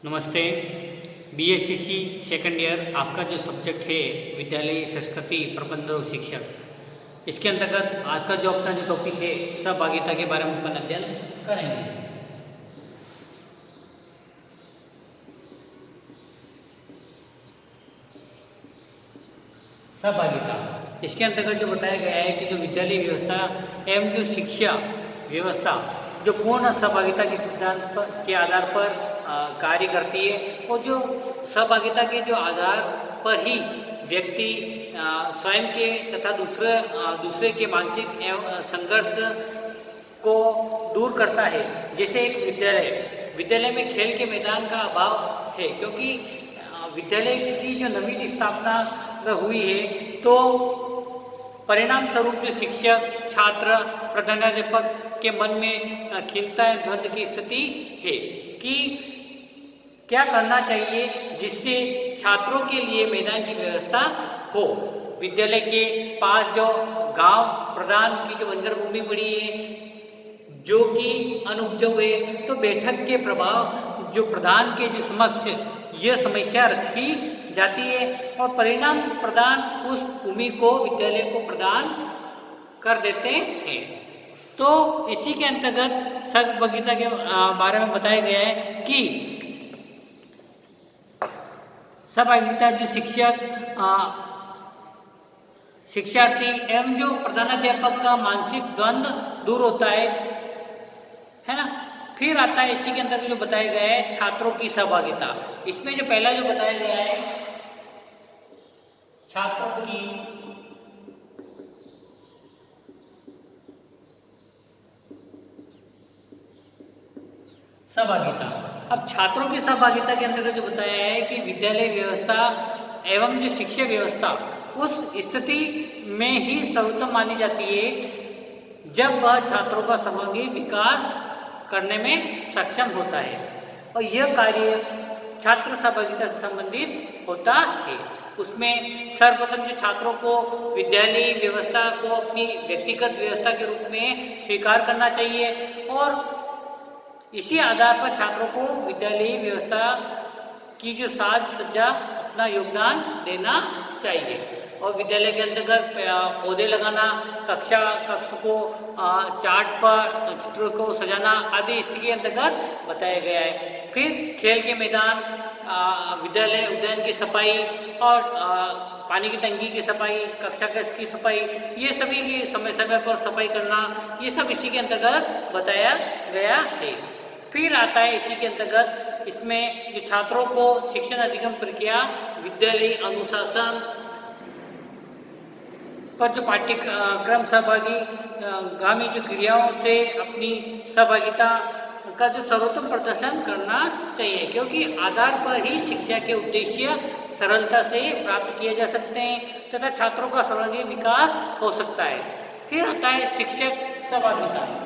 नमस्ते। BSTC second year आपका जो सब्जेक्ट है विद्यालयी संस्कृति प्रबंध और शिक्षक, इसके अंतर्गत आज का जो अपना जो टॉपिक है सहभागिता के बारे में अपन अध्ययन करेंगे। सहभागिता इसके अंतर्गत जो बताया गया है कि जो विद्यालय व्यवस्था एवं जो शिक्षा व्यवस्था जो पूर्ण सहभागिता के सिद्धांत के आधार पर कार्य करती है और जो सहभागिता के जो आधार पर ही व्यक्ति स्वयं के तथा दूसरे के मानसिक एवं संघर्ष को दूर करता है। जैसे एक विद्यालय में खेल के मैदान का अभाव है, क्योंकि विद्यालय की जो नवीन स्थापना हुई है तो परिणाम स्वरूप जो शिक्षक छात्र प्रधानाध्यापक के मन में खिन्नता एवं द्वंद्व की स्थिति है कि क्या करना चाहिए जिससे छात्रों के लिए मैदान की व्यवस्था हो। विद्यालय के पास जो गांव प्रधान की जो बंजर भूमि पड़ी है जो कि अनुपजाऊ है, तो बैठक के प्रभाव जो प्रधान के जो समक्ष यह समस्या रखी जाती है और परिणाम प्रदान उस भूमि को विद्यालय को प्रदान कर देते हैं। तो इसी के अंतर्गत सहभागिता के बारे में बताया गया है कि सहभागिता जो शिक्षार्थी एवं जो प्रधानाध्यापक का मानसिक द्वंद्व दूर होता है ना। फिर आता है इसी के अंदर जो बताया गया है छात्रों की सहभागिता। इसमें जो पहला जो बताया गया है छात्रों की सहभागिता। अब छात्रों की सहभागिता के अंतर्गत जो बताया है कि विद्यालय व्यवस्था एवं जो शिक्षा व्यवस्था उस स्थिति में ही सर्वोत्तम मानी जाती है जब वह छात्रों का सर्वांगीण विकास करने में सक्षम होता है और यह कार्य छात्र सहभागिता से संबंधित होता है। उसमें सर्वप्रथम जो छात्रों को विद्यालय व्यवस्था को अपनी व्यक्तिगत व्यवस्था के रूप में स्वीकार करना चाहिए और इसी आधार पर छात्रों को विद्यालय व्यवस्था की जो साज सज्जा अपना योगदान देना चाहिए। और विद्यालय के अंतर्गत पौधे लगाना, कक्ष को चार्ट पर चित्रों को सजाना आदि इसके अंतर्गत बताया गया है। फिर खेल के मैदान, विद्यालय उद्यान की सफाई और पानी की टंकी की सफाई, कक्षा की सफाई, ये सभी की समय समय पर सफाई करना, ये सब इसी के अंतर्गत बताया गया है। फिर आता है इसी के अंतर्गत इसमें जो छात्रों को शिक्षण अधिगम प्रक्रिया विद्यालय अनुशासन पर जो पाठ्यक्रम सहभागी जो क्रियाओं से अपनी सहभागिता का जो सर्वोत्तम प्रदर्शन करना चाहिए, क्योंकि आधार पर ही शिक्षा के उद्देश्य सरलता से प्राप्त किए जा सकते हैं तथा छात्रों का सर्वांगीण विकास हो सकता है। फिर आता है शिक्षक सहभागिता।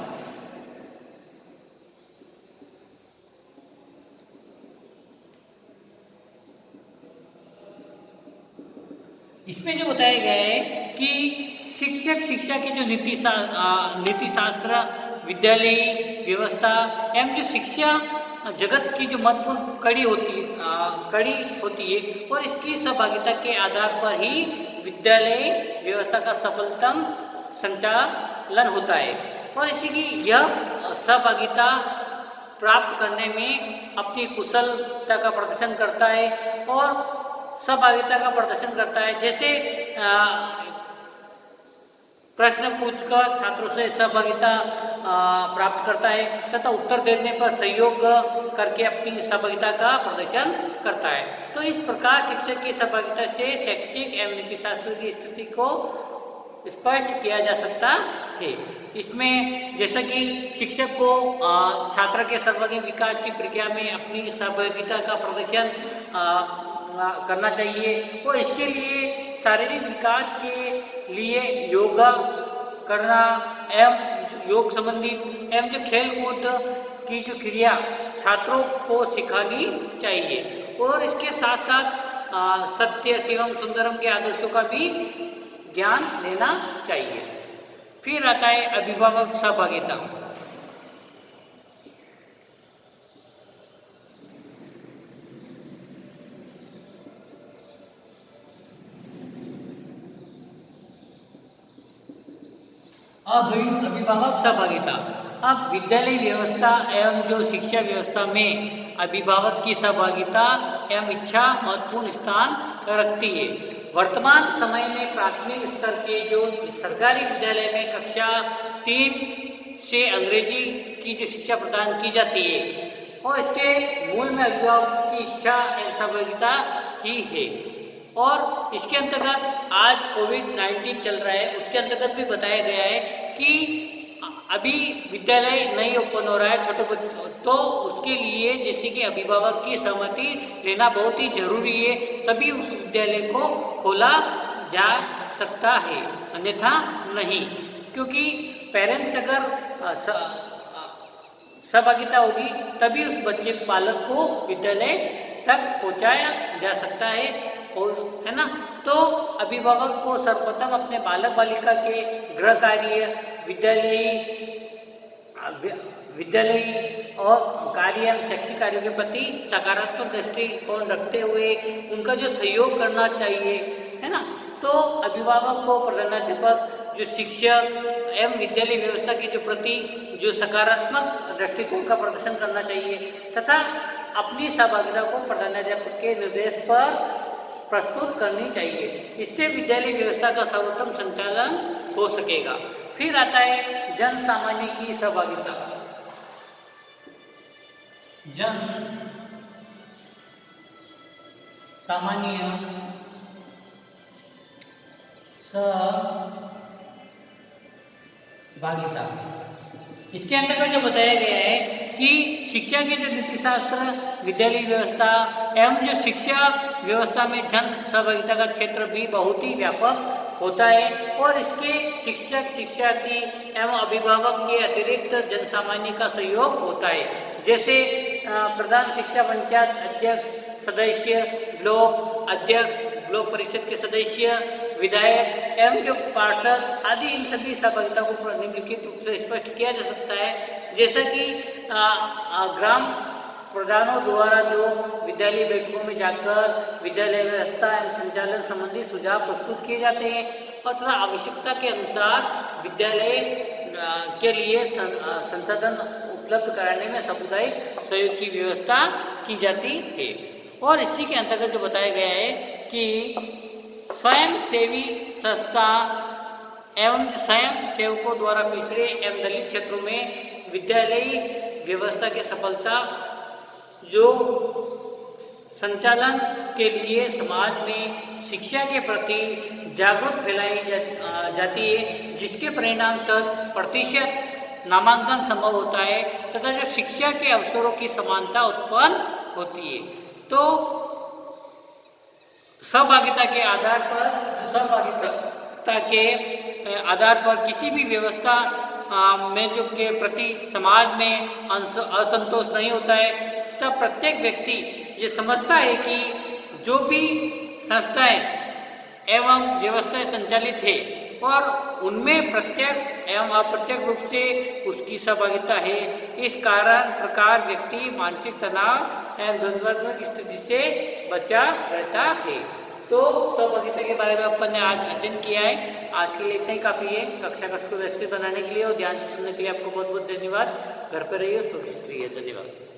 इसमें जो बताया गया है कि शिक्षा की जो नीति शास्त्र विद्यालयी व्यवस्था एवं जो शिक्षा जगत की जो महत्वपूर्ण कड़ी होती है और इसकी सहभागिता के आधार पर ही विद्यालय व्यवस्था का सफलतम संचालन होता है और इसी की यह सहभागिता प्राप्त करने में अपनी कुशलता का प्रदर्शन करता है और सहभागिता का प्रदर्शन करता है। जैसे प्रश्न पूछकर छात्रों से सहभागिता प्राप्त करता है तथा उत्तर देने पर सहयोग करके अपनी सहभागिता का प्रदर्शन करता है। तो इस प्रकार शिक्षक की सहभागिता से शैक्षिक एवं नीति शास्त्र की स्थिति को स्पष्ट किया जा सकता है। इसमें जैसा कि शिक्षक को छात्र के सर्वांगीण विकास की प्रक्रिया में अपनी सहभागिता का प्रदर्शन करना चाहिए और इसके लिए शारीरिक विकास के लिए योगा करना एवं योग संबंधित एवं जो खेल कूद की जो क्रिया छात्रों को सिखानी चाहिए और इसके साथ साथ सत्य शिवम सुंदरम के आदर्शों का भी ज्ञान लेना चाहिए। फिर आता है अभिभावक सहभागिता। अभिभावक सहभागिता। अब विद्यालय व्यवस्था एवं जो शिक्षा व्यवस्था में अभिभावक की सहभागिता एवं इच्छा महत्वपूर्ण स्थान रखती है। वर्तमान समय में प्राथमिक स्तर के जो सरकारी विद्यालय में कक्षा 3 से अंग्रेजी की जो शिक्षा प्रदान की जाती है और इसके मूल में अभिभावक की इच्छा एवं सहभागिता ही है। और इसके अंतर्गत आज कोविड-19 चल रहा है, उसके अंतर्गत भी बताया गया है कि अभी विद्यालय नहीं ओपन हो रहा है छोटे बच्चों, तो उसके लिए जैसे कि अभिभावक की सहमति लेना बहुत ही जरूरी है, तभी उस विद्यालय को खोला जा सकता है, अन्यथा नहीं। क्योंकि पेरेंट्स अगर सहभागिता होगी तभी उस बच्चे बालक को विद्यालय तक पहुंचाया जा सकता है, है ना। तो अभिभावक को सर्वप्रथम अपने बालक बालिका के गृह कार्य, विद्यालयी और कार्य एवं शैक्षिक कार्यों के प्रति सकारात्मक दृष्टिकोण रखते हुए उनका जो सहयोग करना चाहिए, है ना। तो अभिभावक को प्रधानाध्यापक, जो शिक्षक एवं विद्यालय व्यवस्था के जो प्रति जो सकारात्मक दृष्टिकोण का प्रदर्शन करना चाहिए तथा अपनी सहभागिता को प्रधानाध्यापक के निर्देश पर प्रस्तुत करनी चाहिए। इससे विद्यालय व्यवस्था का सर्वोत्तम संचालन हो सकेगा। फिर आता है जन सामान्य की सहभागिता। जन सामान्य सहभागिता, इसके अंतर्गत जो बताया गया है कि शिक्षा के जो नीति शास्त्र, विद्यालय व्यवस्था एवं जो शिक्षा व्यवस्था में जन सहभागिता का क्षेत्र भी बहुत ही व्यापक होता है और इसके शिक्षक, शिक्षार्थी एवं अभिभावक के अतिरिक्त जन सामान्य का सहयोग होता है। जैसे प्रधान शिक्षा पंचायत अध्यक्ष सदस्य, ब्लॉक अध्यक्ष, ब्लॉक परिषद के सदस्य, विधायक एवं जो पार्षद आदि, इन सभी सहभागिता को निम्नलिखित रूप से स्पष्ट किया जा सकता है। जैसा कि ग्राम प्रधानों द्वारा जो विद्यालय बैठकों में जाकर विद्यालय व्यवस्था एवं संचालन संबंधी सुझाव प्रस्तुत किए जाते हैं और तथा आवश्यकता के अनुसार विद्यालय के लिए संसाधन उपलब्ध कराने में सामुदायिक सहयोग की व्यवस्था की जाती है। और इसी के अंतर्गत जो बताया गया है कि स्वयं सेवी संस्था एवं स्वयं सेवकों द्वारा पिछड़े एवं दलित क्षेत्रों में विद्यालयी व्यवस्था की सफलता जो संचालन के लिए समाज में शिक्षा के प्रति जागरूक फैलाई जाती है, जिसके परिणाम स्वरूप प्रतिशत नामांकन संभव होता है तथा जो शिक्षा के अवसरों की समानता उत्पन्न होती है। तो सहभागिता के आधार पर, जो सहभागिता के आधार पर किसी भी व्यवस्था में जो के प्रति समाज में असंतोष नहीं होता है तथा प्रत्येक व्यक्ति ये समझता है कि जो भी संस्थाएं एवं व्यवस्थाएं संचालित है और उनमें प्रत्यक्ष एवं अप्रत्यक्ष रूप से उसकी सहभागिता है। इस प्रकार व्यक्ति मानसिक तनाव एवं द्वंद्वात्मक स्थिति से बचा रहता है। तो सहभागिता के बारे में अपन ने आज अध्ययन किया है। आज के लिए इतना ही काफ़ी है। कक्षा को व्यवस्थित बनाने के लिए और ध्यान से सुनने के लिए आपको बहुत बहुत धन्यवाद। घर पर रहिए, सुरक्षित रहिए। धन्यवाद।